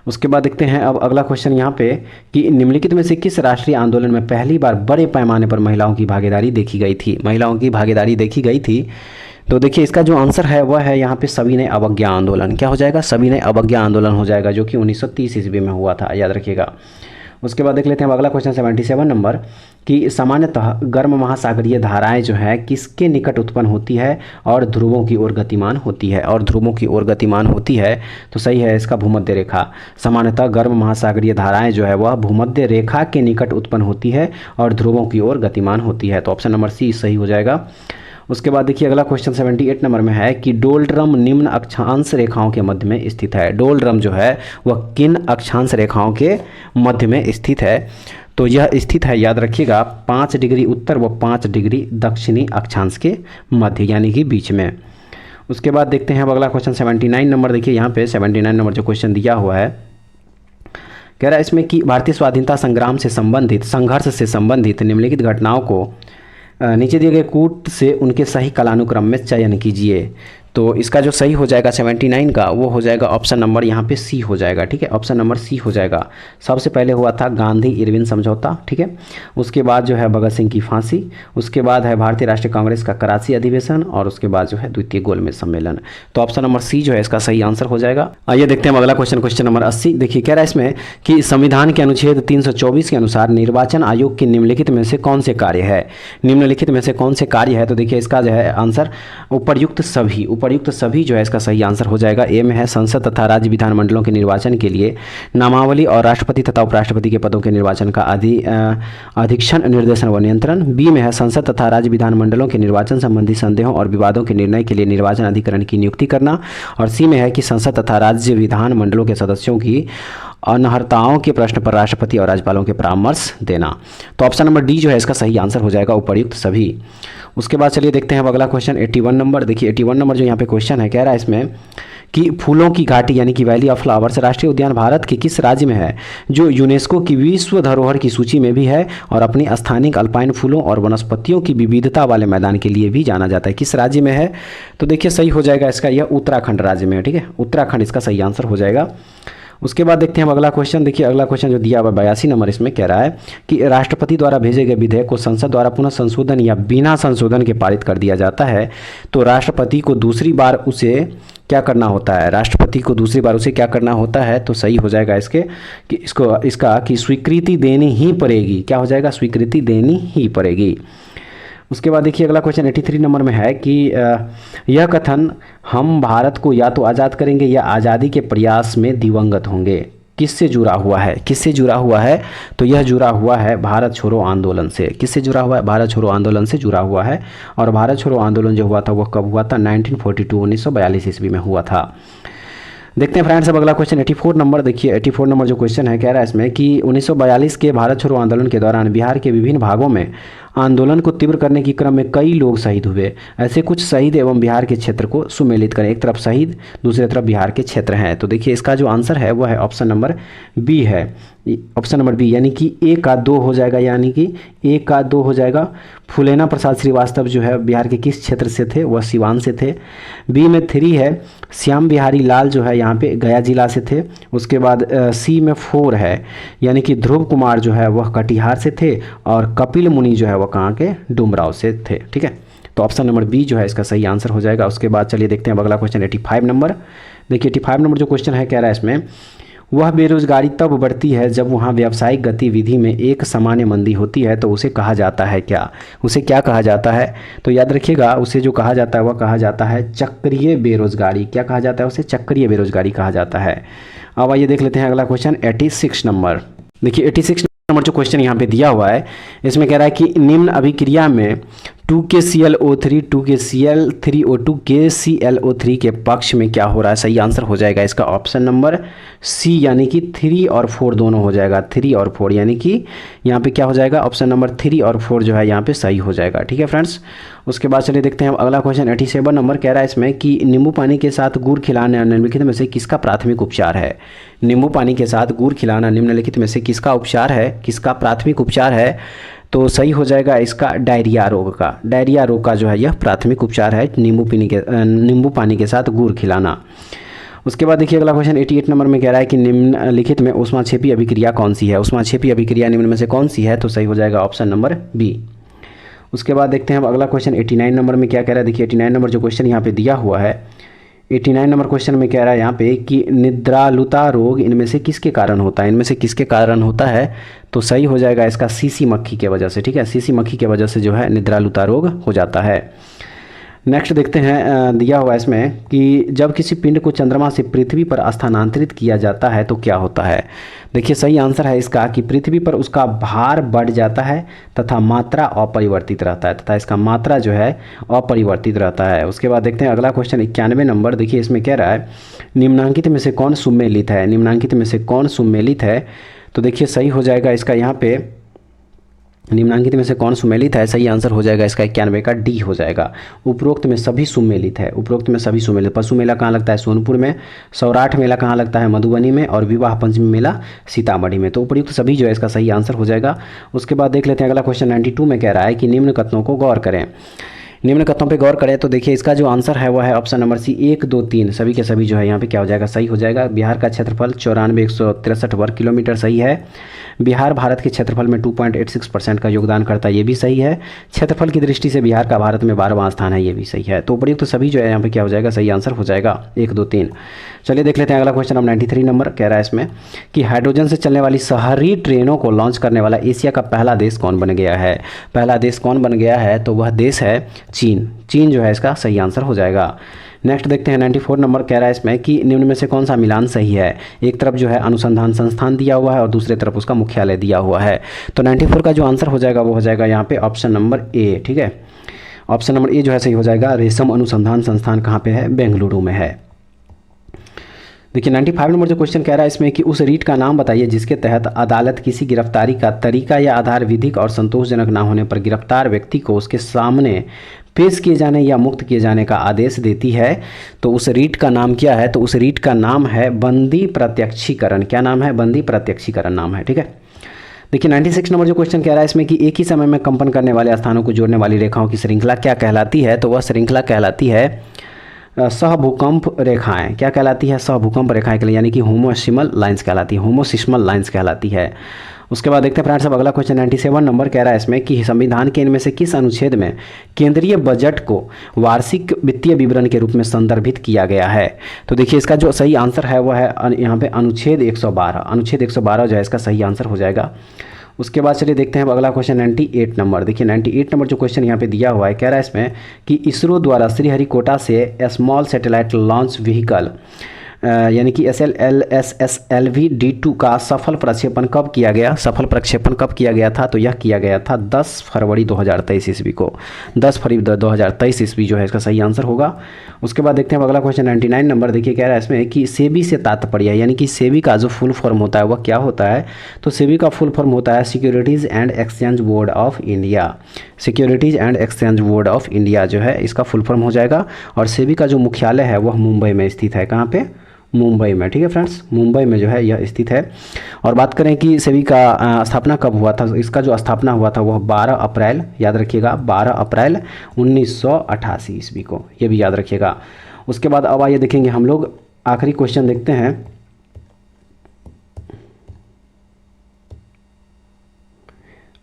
उसके बाद देखते हैं अब अगला क्वेश्चन यहाँ पे कि निम्नलिखित में से किस राष्ट्रीय आंदोलन में पहली बार बड़े पैमाने पर महिलाओं की भागीदारी देखी गई थी? महिलाओं की भागीदारी देखी गई थी। तो देखिए इसका जो आंसर है वह है यहाँ पे सविनय अवज्ञा आंदोलन। क्या हो जाएगा? सविनय अवज्ञा आंदोलन हो जाएगा, जो कि 1930 ईस्वी में हुआ था, याद रखिएगा। उसके बाद देख लेते हैं अगला क्वेश्चन 77 नंबर कि सामान्यतः गर्म महासागरीय धाराएं जो है किसके निकट उत्पन्न होती है और ध्रुवों की ओर गतिमान होती है? और ध्रुवों की ओर गतिमान होती है। तो सही है इसका भूमध्य रेखा। सामान्यतः गर्म महासागरीय धाराएं जो है वह भूमध्य रेखा के निकट उत्पन्न होती है और ध्रुवों की ओर गतिमान होती है। तो ऑप्शन नंबर सी सही हो जाएगा। उसके बाद देखिए अगला क्वेश्चन 78 नंबर में है कि डोलड्रम निम्न अक्षांश रेखाओं के मध्य में स्थित है। डोलड्रम जो है वह किन अक्षांश रेखाओं के मध्य में स्थित है? तो यह स्थित है, याद रखिएगा, 5 डिग्री उत्तर व 5 डिग्री दक्षिणी अक्षांश के मध्य, यानी कि बीच में। उसके बाद देखते हैं अब अगला क्वेश्चन 79 नंबर। देखिए यहाँ पे 79 नंबर जो क्वेश्चन दिया हुआ है कह रहा है इसमें कि भारतीय स्वाधीनता संग्राम से संबंधित, संघर्ष से संबंधित निम्नलिखित घटनाओं को नीचे दिए गए कूट से उनके सही कालानुक्रम में चयन कीजिए। तो इसका जो सही हो जाएगा 79 का वो हो जाएगा ऑप्शन नंबर यहाँ पे सी हो जाएगा, ठीक है। ऑप्शन नंबर सी हो जाएगा। सबसे पहले हुआ था गांधी इरविन समझौता, ठीक है। उसके बाद जो है भगत सिंह की फांसी, उसके बाद है भारतीय राष्ट्रीय कांग्रेस का कराची अधिवेशन और उसके बाद जो है द्वितीय गोलमेज सम्मेलन। तो ऑप्शन नंबर सी जो है इसका सही आंसर हो जाएगा। आइए देखते हैं अगला क्वेश्चन, क्वेश्चन नंबर 80। देखिए कह रहा है इसमें कि संविधान के अनुच्छेद 324 के अनुसार निर्वाचन आयोग के निम्नलिखित में से कौन से कार्य है? निम्नलिखित में से कौन से कार्य है? तो देखिए इसका जो है आंसर उपर्युक्त सभी, उपर्युक्त सभी जो है इसका सही आंसर हो जाएगा। ए में है संसद तथा राज्य विधानमंडलों के निर्वाचन के लिए नामावली और राष्ट्रपति तथा उपराष्ट्रपति के पदों के निर्वाचन का अधीक्षण, निर्देशन व नियंत्रण। बी में है संसद तथा राज्य विधानमंडलों के निर्वाचन संबंधी संदेहों और विवादों के निर्णय के लिए निर्वाचन अधिकरण की नियुक्ति करना। और सी में है कि संसद तथा राज्य विधानमंडलों के सदस्यों की अनर्हताओं के प्रश्न पर राष्ट्रपति और राज्यपालों के परामर्श देना। तो ऑप्शन नंबर डी जो है इसका सही आंसर हो जाएगा, उपर्युक्त सभी। उसके बाद चलिए देखते हैं अब अगला क्वेश्चन 81 नंबर। देखिए 81 नंबर जो यहाँ पे क्वेश्चन है, कह रहा है इसमें कि फूलों की घाटी यानी कि वैली ऑफ फ्लावर्स राष्ट्रीय उद्यान भारत के किस राज्य में है, जो यूनेस्को की विश्व धरोहर की सूची में भी है और अपनी स्थानिक अल्पाइन फूलों और वनस्पतियों की विविधता वाले मैदान के लिए भी जाना जाता है। किस राज्य में है? तो देखिए सही हो जाएगा इसका, यह उत्तराखंड राज्य में है। ठीक है, उत्तराखंड इसका सही आंसर हो जाएगा। उसके बाद देखते हैं अब अगला क्वेश्चन। देखिए अगला क्वेश्चन जो दिया हुआ 82 नंबर, इसमें कह रहा है कि राष्ट्रपति द्वारा भेजे गए विधेयक को संसद द्वारा पुनः संशोधन या बिना संशोधन के पारित कर दिया जाता है, तो राष्ट्रपति को दूसरी बार उसे क्या करना होता है? राष्ट्रपति को दूसरी बार उसे क्या करना होता है? तो सही हो जाएगा इसके कि इसका कि स्वीकृति देनी ही पड़ेगी। क्या हो जाएगा? स्वीकृति देनी ही पड़ेगी। उसके बाद देखिए अगला क्वेश्चन 83 नंबर में है कि यह कथन हम भारत को या तो आज़ाद करेंगे या आज़ादी के प्रयास में दिवंगत होंगे, किससे जुड़ा हुआ है? किससे जुड़ा हुआ है? तो यह जुड़ा हुआ है भारत छोड़ो आंदोलन से। किससे जुड़ा हुआ है? भारत छोड़ो आंदोलन से जुड़ा हुआ है। और भारत छोड़ो आंदोलन जो हुआ था वह कब हुआ था? 1942 1942 ईस्वी में हुआ था। देखते हैं फ्रेंड्स अब अगला क्वेश्चन 84 नंबर। देखिए 84 नंबर जो क्वेश्चन है, कह रहा है इसमें कि 1942 के भारत छोड़ो आंदोलन के दौरान बिहार के विभिन्न भागों में आंदोलन को तीव्र करने के क्रम में कई लोग शहीद हुए। ऐसे कुछ शहीद एवं बिहार के क्षेत्र को सुमेलित करें। एक तरफ शहीद, दूसरी तरफ बिहार के क्षेत्र हैं। तो देखिए इसका जो आंसर है वह है ऑप्शन नंबर बी है। ऑप्शन नंबर बी यानी कि ए का 2 हो जाएगा, यानी कि ए का 2 हो जाएगा। फूलेना प्रसाद श्रीवास्तव जो है बिहार के किस क्षेत्र से थे? वह सिवान से थे। बी में 3 है, श्याम बिहारी लाल जो है यहाँ पे गया जिला से थे। उसके बाद सी में 4 है, यानी कि ध्रुव कुमार जो है वह कटिहार से थे और कपिल मुनि जो है वह कहाँ के? डुमराव से थे। ठीक है, तो ऑप्शन नंबर बी जो है इसका सही आंसर हो जाएगा। उसके बाद चलिए देखते हैं अगला क्वेश्चन 85 नंबर। देखिए 85 नंबर जो क्वेश्चन है, कह रहा है इसमें वह बेरोजगारी तब बढ़ती है जब वहाँ व्यावसायिक गतिविधि में एक सामान्य मंदी होती है, तो उसे कहा जाता है क्या? उसे क्या कहा जाता है? तो याद रखिएगा उसे जो कहा जाता है वह कहा जाता है चक्रीय बेरोजगारी। क्या कहा जाता है? उसे चक्रीय बेरोजगारी कहा जाता है। अब आइए देख लेते हैं अगला क्वेश्चन 86 नंबर। देखिए 86 नंबर जो क्वेश्चन यहाँ पे दिया हुआ है, इसमें कह रहा है कि निम्न अभिक्रिया में 2KClO3 2KCl3O2 KClO3 के पक्ष में क्या हो रहा है? सही आंसर हो जाएगा इसका ऑप्शन नंबर सी, यानी कि 3 और 4 दोनों हो जाएगा। 3 और 4 यानी कि यहाँ पे क्या हो जाएगा? ऑप्शन नंबर 3 और 4 जो है यहाँ पे सही हो जाएगा। ठीक है फ्रेंड्स, उसके बाद चलिए देखते हैं अगला क्वेश्चन 87 नंबर। कह रहा है इसमें कि नींबू पानी के साथ गुड़ खिलाना निम्नलिखित में से किसका प्राथमिक उपचार है? नींबू पानी के साथ गुड़ खिलाना निम्नलिखित में से किसका उपचार है, किसका प्राथमिक उपचार है? तो सही हो जाएगा इसका डायरिया रोग का। डायरिया रोग का जो है यह प्राथमिक उपचार है नींबू पानी के साथ गुड़ खिलाना। उसके बाद देखिए अगला क्वेश्चन 88 नंबर में कह रहा है कि निम्नलिखित में ऊष्माक्षेपी अभिक्रिया कौन सी है? ऊष्माक्षेपी अभिक्रिया निम्न में से कौन सी है? तो सही हो जाएगा ऑप्शन नंबर बी। उसके बाद देखते हैं अब अगला क्वेश्चन 89 नंबर में क्या कह रहा है। देखिए 89 नंबर जो क्वेश्चन यहाँ पे दिया हुआ है, 89 नंबर क्वेश्चन में कह रहा है यहाँ पे कि निद्रालुता रोग इनमें से किसके कारण होता है? इनमें से किसके कारण होता है? तो सही हो जाएगा इसका सीसी मक्खी के वजह से। ठीक है, सीसी मक्खी के वजह से जो है निद्रालुता रोग हो जाता है। नेक्स्ट देखते हैं दिया हुआ इसमें कि जब किसी पिंड को चंद्रमा से पृथ्वी पर स्थानांतरित किया जाता है तो क्या होता है? देखिए सही आंसर है इसका कि पृथ्वी पर उसका भार बढ़ जाता है तथा मात्रा अपरिवर्तित रहता है, तथा इसका मात्रा जो है अपरिवर्तित रहता है। उसके बाद देखते हैं अगला क्वेश्चन 91 नंबर। देखिए इसमें कह रहा है निम्नांकित में से कौन सुमेलित है? निम्नांकित में से कौन सुमेलित है? तो देखिए सही हो जाएगा इसका यहाँ पे निम्नांकित में से कौन सुमेलित है? सही आंसर हो जाएगा इसका 91 का डी हो जाएगा। उपरोक्त में सभी सुमेलित है। उपरोक्त में सभी सुमेलित। पशु मेला कहाँ लगता है? सोनपुर में। सौराठ मेला कहाँ लगता है? मधुबनी में। और विवाह पंचमी मेला सीतामढ़ी में। तो उपयुक्त सभी जो है इसका सही आंसर हो जाएगा। उसके बाद देख लेते हैं अगला क्वेश्चन 92 में कह रहा है कि निम्न कथनों को गौर करें। निम्न कथनों पे गौर करें तो देखिए इसका जो आंसर है वह है ऑप्शन नंबर सी 1 2 3 सभी के सभी जो है यहाँ पे क्या हो जाएगा? सही हो जाएगा। बिहार का क्षेत्रफल 94,163 वर्ग किलोमीटर सही है। बिहार भारत के क्षेत्रफल में 2.86% का योगदान करता है, ये भी सही है। क्षेत्रफल की दृष्टि से बिहार का भारत में 12वां स्थान है, ये भी सही है। तो उपयुक्त सभी जो है यहाँ पे क्या हो जाएगा? सही आंसर हो जाएगा 1 2 3। चलिए देख लेते हैं अगला क्वेश्चन। अब 93 नंबर कह रहा है इसमें कि हाइड्रोजन से चलने वाली शहरी ट्रेनों को लॉन्च करने वाला एशिया का पहला देश कौन बन गया है? पहला देश कौन बन गया है? तो वह देश है चीन। चीन जो है इसका सही आंसर हो जाएगा। नेक्स्ट देखते हैं 94 नंबर कह रहा है इसमें कि निम्न में से कौन सा मिलान सही है? एक तरफ जो है अनुसंधान संस्थान दिया हुआ है और दूसरी तरफ उसका मुख्यालय दिया हुआ है। तो 94 का जो आंसर हो जाएगा वो हो जाएगा यहाँ पे ऑप्शन नंबर ए। ठीक है, ऑप्शन नंबर ए जो है सही हो जाएगा। रेशम अनुसंधान संस्थान कहाँ पे है? बेंगलुरु में है। देखिए 95 नंबर जो क्वेश्चन कह रहा है इसमें कि उस रीट का नाम बताइए जिसके तहत अदालत किसी गिरफ्तारी का तरीका या आधार विधिक और संतोषजनक ना होने पर गिरफ्तार व्यक्ति को उसके सामने पेश किए जाने या मुक्त किए जाने का आदेश देती है। तो उस रीट का नाम क्या है? तो उस रीट का नाम है बंदी प्रत्यक्षीकरण। क्या नाम है? बंदी प्रत्यक्षीकरण नाम है। ठीक है। देखिए 96 नंबर जो क्वेश्चन कह रहा है इसमें कि एक ही समय में कंपन करने वाले स्थानों को जोड़ने वाली रेखाओं की श्रृंखला क्या कहलाती है? तो वह श्रृंखला कहलाती है सहभूकंप रेखाएं। क्या कहलाती है? सहभूकंप रेखाएं के लिए, यानी कि होमोसिमल लाइंस कहलाती है, होमोसिस्मल लाइंस कहलाती है। उसके बाद देखते हैं फ्रेंड्स, अब अगला क्वेश्चन 97 नंबर कह रहा है इसमें कि संविधान के इनमें से किस अनुच्छेद में केंद्रीय बजट को वार्षिक वित्तीय विवरण के रूप में संदर्भित किया गया है? तो देखिए इसका जो सही आंसर है वह है यहाँ पे अनुच्छेद 112। अनुच्छेद 112 जो है इसका सही आंसर हो जाएगा। उसके बाद चलिए देखते हैं अगला क्वेश्चन 98 नंबर। देखिए 98 नंबर जो क्वेश्चन यहाँ पे दिया हुआ है, कह रहा है इसमें कि इसरो द्वारा श्रीहरिकोटा से स्मॉल सैटेलाइट लॉन्च व्हीकल यानी कि SLV-D2 का सफल प्रक्षेपण कब किया गया? सफल प्रक्षेपण कब किया गया था? तो यह किया गया था 10 फरवरी 2023 ईस्वी को। 10 फरवरी 2023 ईस्वी जो है इसका सही आंसर होगा। उसके बाद देखते हैं अगला क्वेश्चन 99 नंबर। देखिए कह रहा है इसमें कि सेबी से तात्पर्य, यानी कि सेबी का जो फुल फॉर्म होता है वह क्या होता है? तो सेबी का फुल फॉर्म होता है securities and exchange board of India. Securities and exchange board of India जो है इसका फुल फॉर्म हो जाएगा। और सेबी का जो मुख्यालय है वह मुंबई में स्थित है। कहाँ पे? मुंबई में। ठीक है फ्रेंड्स, मुंबई में जो है यह स्थित है। और बात करें कि सेबी का स्थापना कब हुआ था? इसका जो स्थापना हुआ था वह 12 अप्रैल, याद रखिएगा 12 अप्रैल 1988 ईस्वी को, ये भी याद रखिएगा। उसके बाद अब आइए देखेंगे हम लोग आखिरी क्वेश्चन देखते हैं।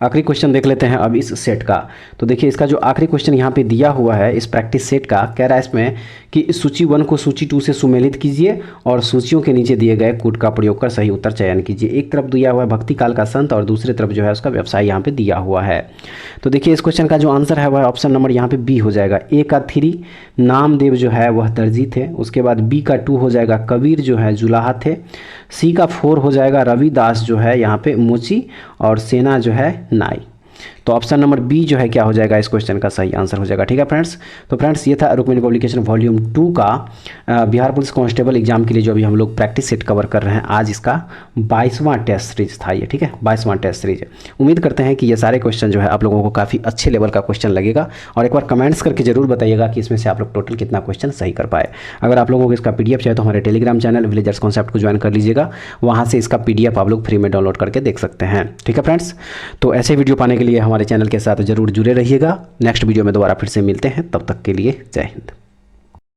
आखिरी क्वेश्चन देख लेते हैं अब इस सेट का। तो देखिए इसका जो आखिरी क्वेश्चन यहाँ पे दिया हुआ है इस प्रैक्टिस सेट का, कह रहा है इसमें कि सूची 1 को सूची 2 से सुमेलित कीजिए और सूचियों के नीचे दिए गए कूट का प्रयोग कर सही उत्तर चयन कीजिए। एक तरफ दिया हुआ है भक्ति काल का संत और दूसरी तरफ जो है उसका व्यवसाय यहाँ पे दिया हुआ है। तो देखिए इस क्वेश्चन का जो आंसर है वह ऑप्शन नंबर यहाँ पे बी हो जाएगा। ए का 3 नामदेव जो है वह दर्जी थे। उसके बाद बी का 2 हो जाएगा कबीर जो है जुलाहा थे। सी का 4 हो जाएगा रविदास जो है यहाँ पे मोची, और सेना जो है नाई। तो ऑप्शन नंबर बी जो है क्या हो जाएगा? इस क्वेश्चन का सही आंसर हो जाएगा। ठीक है फ्रेंड्स, तो फ्रेंड्स ये था रुक्मिणी पब्लिकेशन वॉल्यूम 2 का बिहार पुलिस कांस्टेबल एग्जाम के लिए जो अभी हम लोग प्रैक्टिस सेट कवर कर रहे हैं। आज इसका 22वां टेस्ट सीरीज था ये। ठीक है, 22वां टेस्ट सीरीज। उम्मीद करते हैं कि ये सारे क्वेश्चन जो है आप लोगों को काफ़ी अच्छे लेवल का क्वेश्चन लगेगा। और एक बार कमेंट्स करके जरूर बताइएगा कि इसमें से आप लोग टोटल कितना क्वेश्चन सही कर पाए। अगर आप लोगों को इसका PDF चाहिए तो हमारे टेलीग्राम चैनल विलेजर्स कॉन्सेप्ट को ज्वाइन कर लीजिएगा। वहाँ से इसका PDF आप लोग फ्री में डाउनलोड करके देख सकते हैं। ठीक है फ्रेंड्स, तो ऐसे वीडियो पाने के लिए हमारे चैनल के साथ जरूर जुड़े रहिएगा। नेक्स्ट वीडियो में दोबारा फिर से मिलते हैं, तब तक के लिए जय हिंद।